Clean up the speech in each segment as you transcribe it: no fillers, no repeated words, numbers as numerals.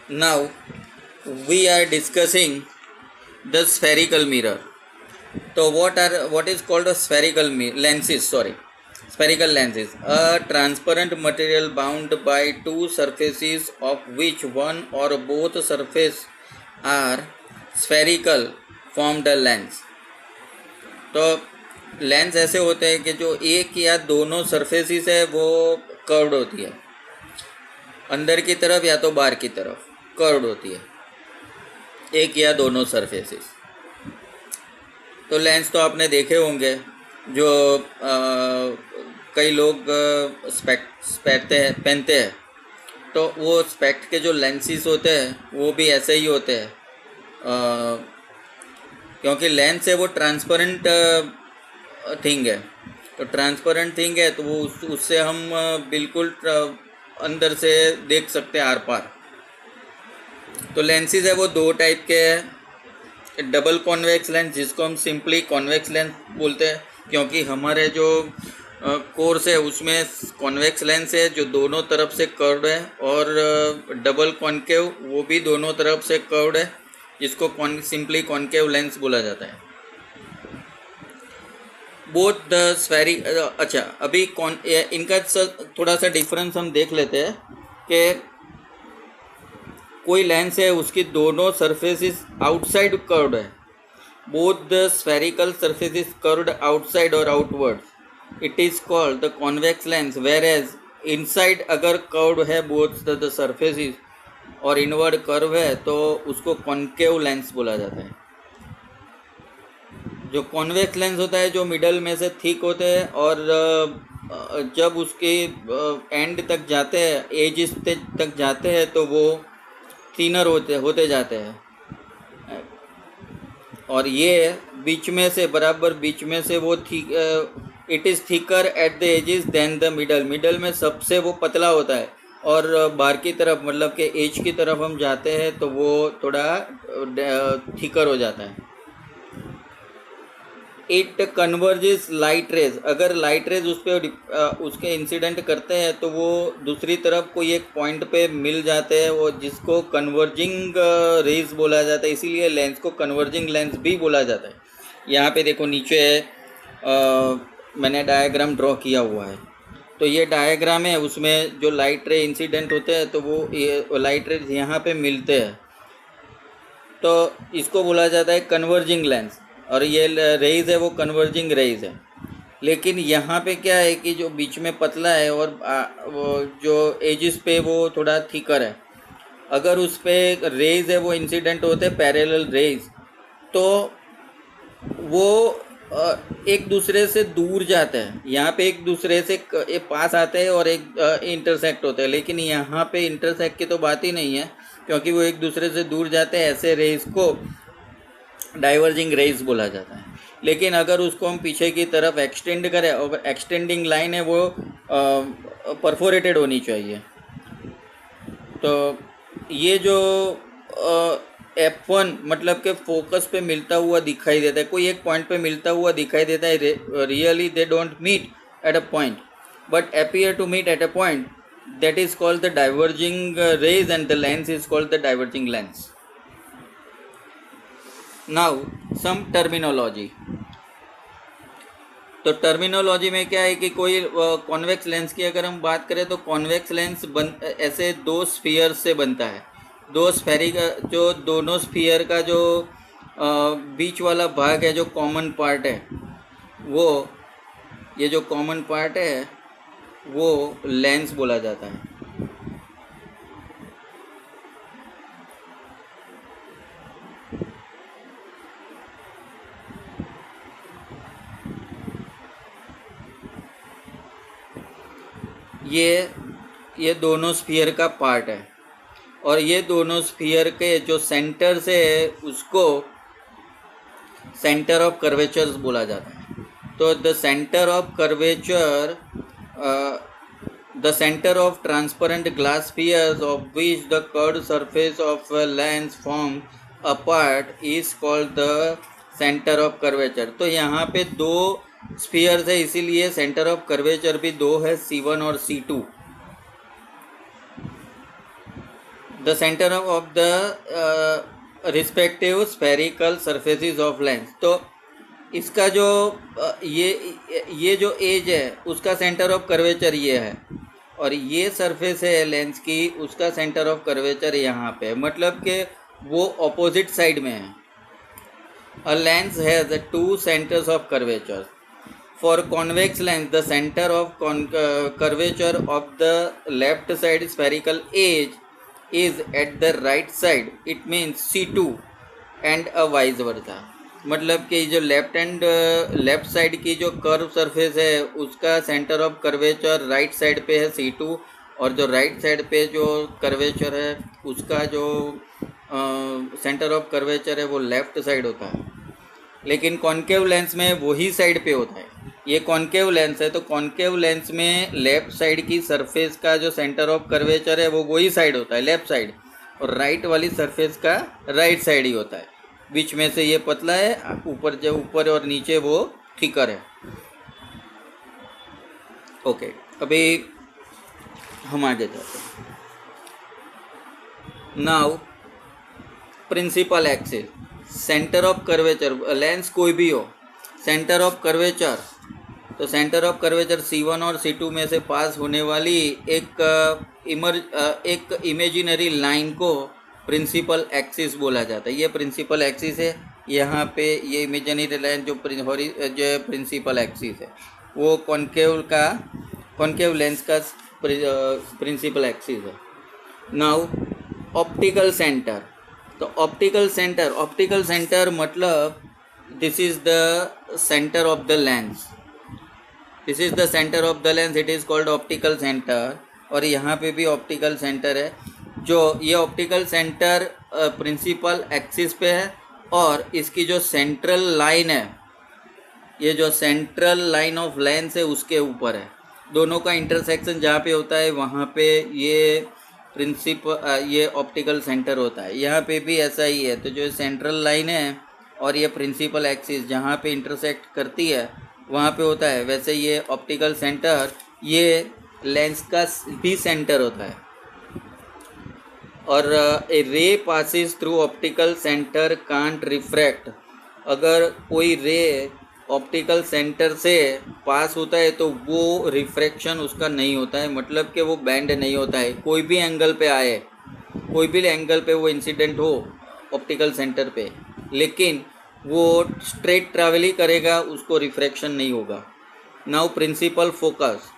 Now we are discussing the spherical mirror. So what is called a lenses? Sorry, spherical lenses. A transparent material bound by two surfaces of which one or both surface are spherical formed a lens. तो lens ऐसे होते हैं कि जो एक या दोनों surfaces है वो कर्व्ड होती है, अंदर की तरफ या तो बाहर की तरफ कर्व्ड होती है, एक या दोनों सरफेसिस। तो लेंस तो आपने देखे होंगे, जो कई लोग स्पेक्ट पहनते हैं, तो वो स्पेक्ट के जो लेंसेस होते हैं वो भी ऐसे ही होते हैं, क्योंकि लेंस है वो ट्रांसपेरेंट थिंग है। तो ट्रांसपेरेंट थिंग है तो वो उससे हम बिल्कुल अंदर से देख सकते हैं आर पार। तो लेंसेज है वो दो टाइप के हैं। डबल कॉन्वेक्स लेंस, जिसको हम सिंपली कॉन्वेक्स लेंस बोलते हैं, क्योंकि हमारे जो कोर्स है उसमें कॉन्वेक्स लेंस है जो दोनों तरफ से कर्व्ड है, और डबल कॉन्केव वो भी दोनों तरफ से कर्व्ड है, जिसको सिंपली कॉन्केव लेंस बोला जाता है। बोथ द स्फेरी अच्छा, अभी इनका थोड़ा सा डिफरेंस हम देख लेते हैं कि कोई लेंस है उसकी दोनों सरफेसेस आउटसाइड कर्व्ड है, both the spherical surfaces curved outside और outward, it is called the convex lens. Whereas inside अगर कर्व्ड है बोथ द सरफेसेस और इनवर्ड कर्व है तो उसको कॉन्केव लेंस बोला जाता है। जो कॉन्वेक्स लेंस होता है जो मिडल में से थिक होते हैं, और जब उसके एंड तक जाते हैं, एजिस तक जाते हैं, तो वो थिनर होते जाते हैं, और ये बीच में से बराबर बीच में से वो thick, it is thicker at the edges than the middle में सबसे वो पतला होता है, और बाहर की तरफ मतलब कि एज की तरफ हम जाते हैं तो वो थोड़ा थिकर हो जाता है। इट कन्वर्जेस लाइट रेज, अगर लाइट रेज उस पर उसके इंसिडेंट करते हैं तो वो दूसरी तरफ कोई एक पॉइंट पे मिल जाते हैं, वो जिसको कन्वर्जिंग रेज बोला जाता है, इसीलिए लेंस को कन्वर्जिंग लेंस भी बोला जाता है। यहाँ पे देखो नीचे मैंने डायग्राम ड्रॉ किया हुआ है, तो ये डायग्राम है, उसमें जो लाइट रे इंसिडेंट होते हैं तो वो ये लाइट रेज यहाँ पे मिलते हैं, तो इसको बोला जाता है कन्वर्जिंग लेंस, और ये रेज है वो कन्वर्जिंग रेज है। लेकिन यहाँ पे क्या है कि जो बीच में पतला है और वो जो एजिस पे वो थोड़ा थिकर है, अगर उस पर रेज है वो इंसिडेंट होते हैं पैरेलल रेज, तो वो एक दूसरे से दूर जाते हैं। यहाँ पे एक दूसरे से पास आते हैं और एक इंटरसेक्ट होते हैं, लेकिन यहाँ पे इंटरसेक्ट की तो बात ही नहीं है, क्योंकि वो एक दूसरे से दूर जाते हैं। ऐसे रेज को डाइवर्जिंग रेज बोला जाता है। लेकिन अगर उसको हम पीछे की तरफ एक्सटेंड करें, और एक्सटेंडिंग लाइन है वो परफोरेटेड होनी चाहिए, तो ये जो F1 मतलब के फोकस पे मिलता हुआ दिखाई देता है, कोई एक पॉइंट पे मिलता हुआ दिखाई देता है, really they don't meet at a point but appear to meet at a point, that is called the diverging rays, and the lens is called the diverging lens. Now some terminology. तो terminology में क्या है कि कोई convex lens की अगर हम बात करें तो कॉन्वेक्स लेंस ऐसे दो स्फीयर से बनता है। दो स्फेरिक, जो दोनों स्फीयर का जो बीच वाला भाग है, जो कॉमन पार्ट है, वो ये जो कॉमन पार्ट है वो लेंस बोला जाता है। ये दोनों स्फीयर का पार्ट है, और ये दोनों स्फीयर के जो सेंटर से है उसको सेंटर ऑफ कर्वेचर्स बोला जाता है। तो the centre of curvature, the centre of transparent glass spheres of which the curved surface of a lens form a part is called the centre of curvature. तो यहाँ पे दो स्फीयर्स है, इसीलिए सेंटर ऑफ कर्वेचर भी दो है, C1 और C2। The centre of the respective spherical surfaces of lens. तो इसका जो ये जो एज है उसका सेंटर ऑफ कर्वेचर ये है, और ये सरफेस है लेंस की, उसका सेंटर ऑफ कर्वेचर यहाँ पे, मतलब कि वो ऑपोजिट साइड में है। A lens has two centres of curvature. For convex lens, the center of curvature of the left side spherical edge is at the right side. It means C2 and a vice versa. मतलब कि जो left side की जो curve surface है उसका centre of curvature right side पे है C2, और जो राइट साइड पे जो कर्वेचर है उसका जो सेंटर ऑफ कर्वेचर है वो लेफ्ट साइड होता है। लेकिन कॉन्केव लेंस में वही साइड पे होता है। ये कॉन्केव लेंस है, तो कॉन्केव लेंस में लेफ्ट साइड की सरफेस का जो सेंटर ऑफ कर्वेचर है वो वही साइड होता है, लेफ्ट साइड, और राइट वाली सरफेस का राइट साइड ही होता है। बीच में से ये पतला है, ऊपर और नीचे वो थिकर है। ओके, अभी हम आगे जाते हैं। Now principal axis, centre of curvature, lens कोई भी हो, सेंटर ऑफ कर्वेचर, तो सेंटर ऑफ कर्वेचर C1 और C2 में से पास होने वाली एक इमेजिनरी लाइन को प्रिंसिपल एक्सिस बोला जाता है। ये प्रिंसिपल एक्सिस है, यहाँ पे ये इमेजिनरी लाइन जो प्रिंसिपल एक्सिस है वो कॉन्केव लेंस का प्रिंसिपल एक्सिस है। नाउ ऑप्टिकल सेंटर, तो ऑप्टिकल सेंटर मतलब this is the centre of the lens, this is the centre of the lens, it is called optical centre. और यहाँ पे भी ऑप्टिकल सेंटर है, जो ये ऑप्टिकल सेंटर प्रिंसिपल एक्सिस पे है, और इसकी जो सेंट्रल लाइन है, ये जो सेंट्रल लाइन ऑफ लेंस है उसके ऊपर है। दोनों का इंटरसेक्शन जहाँ पे होता है वहाँ पे ये ऑप्टिकल सेंटर होता है। यहाँ पे भी ऐसा ही है, तो जो सेंट्रल लाइन है और ये प्रिंसिपल एक्सिस जहाँ पे इंटरसेक्ट करती है वहाँ पे होता है। वैसे ये ऑप्टिकल सेंटर ये लेंस का भी सेंटर होता है। और ए रे passes through optical centre can't refract, अगर कोई रे ऑप्टिकल सेंटर से पास होता है तो वो रिफ्रैक्शन उसका नहीं होता है, मतलब कि वो बैंड नहीं होता है। कोई भी एंगल पे आए, कोई भी एंगल पे वो इंसिडेंट हो ऑप्टिकल सेंटर पे, लेकिन वो स्ट्रेट ट्रैवल ही करेगा, उसको रिफ्रैक्शन नहीं होगा। नाउ प्रिंसिपल फोकस,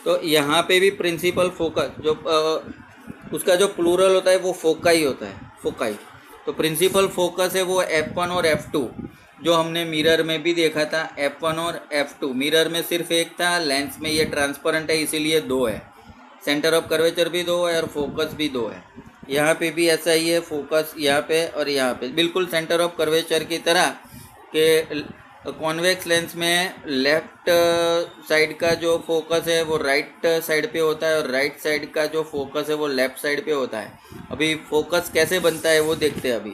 तो यहाँ पे भी प्रिंसिपल फोकस जो उसका जो प्लूरल होता है वो फोकाई होता है, फोकाई। तो प्रिंसिपल फोकस है वो F1 और F2, जो हमने मिरर में भी देखा था, F1 और F2। मिरर में सिर्फ एक था, लेंस में ये ट्रांसपेरेंट है इसीलिए दो है। सेंटर ऑफ कर्वेचर भी दो है और फोकस भी दो है। यहाँ पे भी ऐसा ही है, फोकस यहाँ पे और यहाँ पे, बिल्कुल सेंटर ऑफ कर्वेचर की तरह के। कॉन्वेक्स लेंस में लेफ्ट साइड का जो फोकस है वो राइट साइड पे होता है, और राइट साइड का जो फोकस है वो लेफ्ट साइड पे होता है। अभी फोकस कैसे बनता है वो देखते हैं अभी।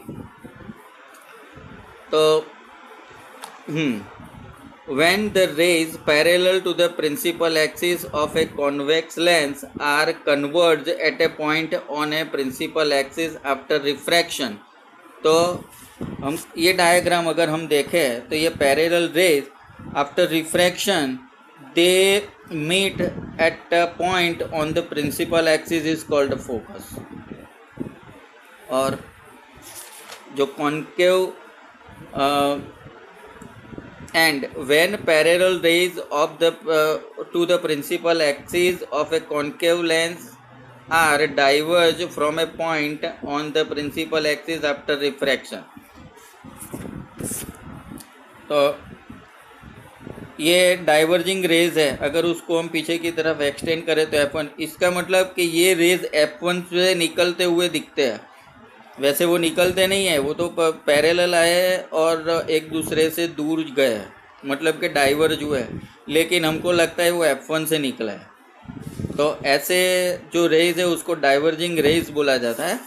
तो when the rays parallel to the principal axis of a convex lens are converged at a point on a principal axis after refraction, तो हम ये डायग्राम अगर हम देखें तो ये parallel rays after refraction they meet at a point on the principal axis is called focus. और जो concave and when parallel rays of the to the principal axis of a concave lens are diverged from a point on the principal axis after refraction, तो ये diverging raise है, अगर उसको हम पीछे की तरफ एक्सटेंड करें तो F1, इसका मतलब कि ये रेज F1 से निकलते हुए दिखते हैं। वैसे वो निकलते नहीं है, वो तो पैरेलल आए और एक दूसरे से दूर गए, मतलब कि डाइवर्ज हुए, लेकिन हमको लगता है वो F1 से निकला है। तो ऐसे जो रेज है उसको डाइवर्जिंग रेज बोला जाता है।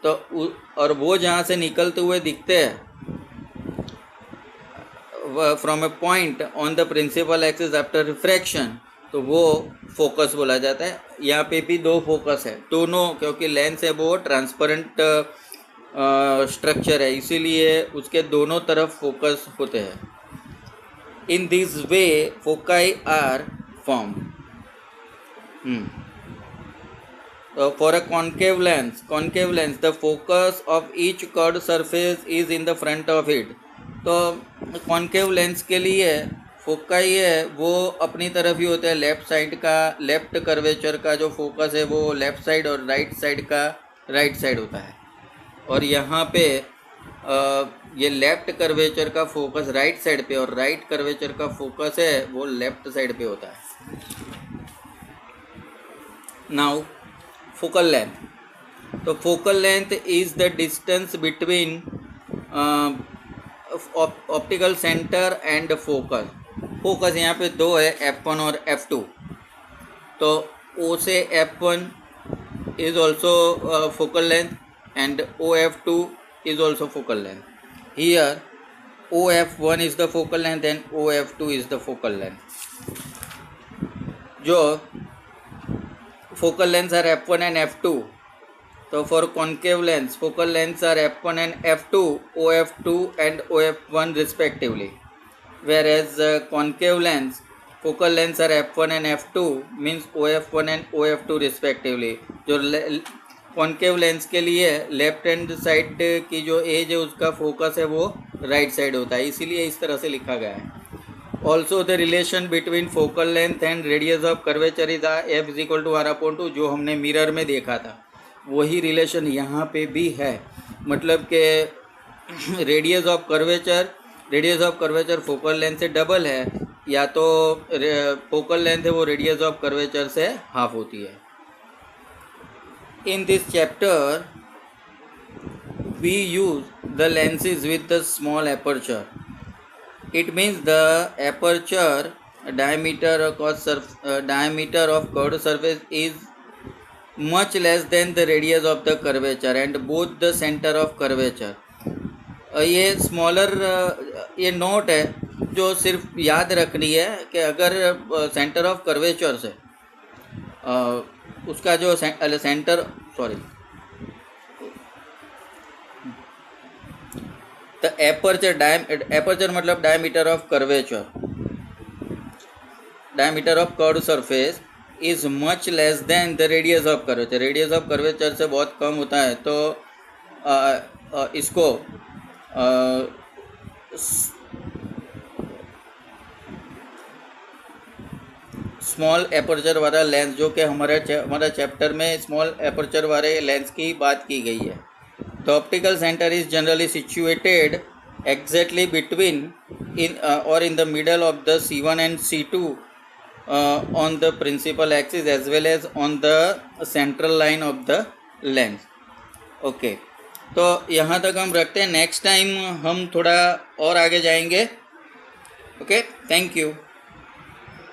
तो और वो जहाँ से निकलते हुए दिखते हैं from a point on the principal axis after refraction, तो वो फोकस बोला जाता है। यहाँ पे भी दो फोकस है, दोनों, क्योंकि लेंस है वो ट्रांसपेरेंट स्ट्रक्चर है, इसीलिए उसके दोनों तरफ फोकस होते हैं। In this way foci are form. For a concave lens, the focus of each curved surface is in the front of it. तो कॉन्केव लेंस के लिए फोकाई है वो अपनी तरफ ही होता है, लेफ्ट साइड का, लेफ्ट कर्वेचर का जो फोकस है वो लेफ्ट साइड और राइट साइड का राइट साइड होता है। और यहाँ पे ये लेफ्ट कर्वेचर का फोकस राइट साइड पे और राइट कर्वेचर का फोकस है वो लेफ्ट साइड पे होता है। Now focal length. तो focal length is the distance between optical center and focus. focus यहाँ पे दो है, f1 और f2। तो O से f1 is also focal length and OF2 is also focal length. Here OF1 is the focal length and OF2 is the focal length. जो focal lengths are f1 and f2. So for concave lens, focal lengths are f1 and f2, OF2 and OF1 respectively. Whereas concave lens, focal lengths are f1 and f2 means OF1 and OF2 respectively. जो concave lens के लिए left hand side की जो as है उसका focus है वो right side होता है, इसीलिए इस तरह से लिखा गया है। Also the relation between focal length and radius of curvature is f = r/2, जो हमने मिरर में देखा था वही रिलेशन यहाँ पे भी है। मतलब कि radius of curvature focal length से डबल है, या तो फोकल लेंथ है वो रेडियस ऑफ कर्वेचर से हाफ होती है। In this chapter we use the lenses with the small aperture. It means the aperture diameter of curved surface is much less than the radius of the curvature and both the center of curvature. ये smaller ये note है जो सिर्फ याद रखनी है कि अगर सेंटर ऑफ कर्वेचर से उसका जो The aperture मतलब diameter of curved surface is much less than the radius of curvature. Radius of curvature से बहुत कम होता है, तो इसको स्मॉल एपर्चर वाला लेंस, जो कि हमारा चैप्टर में स्मॉल एपर्चर वाले लेंस की बात की गई है। The optical center is generally situated exactly between or in the middle of the C1 and C2 on the principal axis as well as on the central line of the lens. Okay, तो यहाँ तक हम रखते हैं। Next time हम थोड़ा और आगे जाएंगे। Okay, thank you.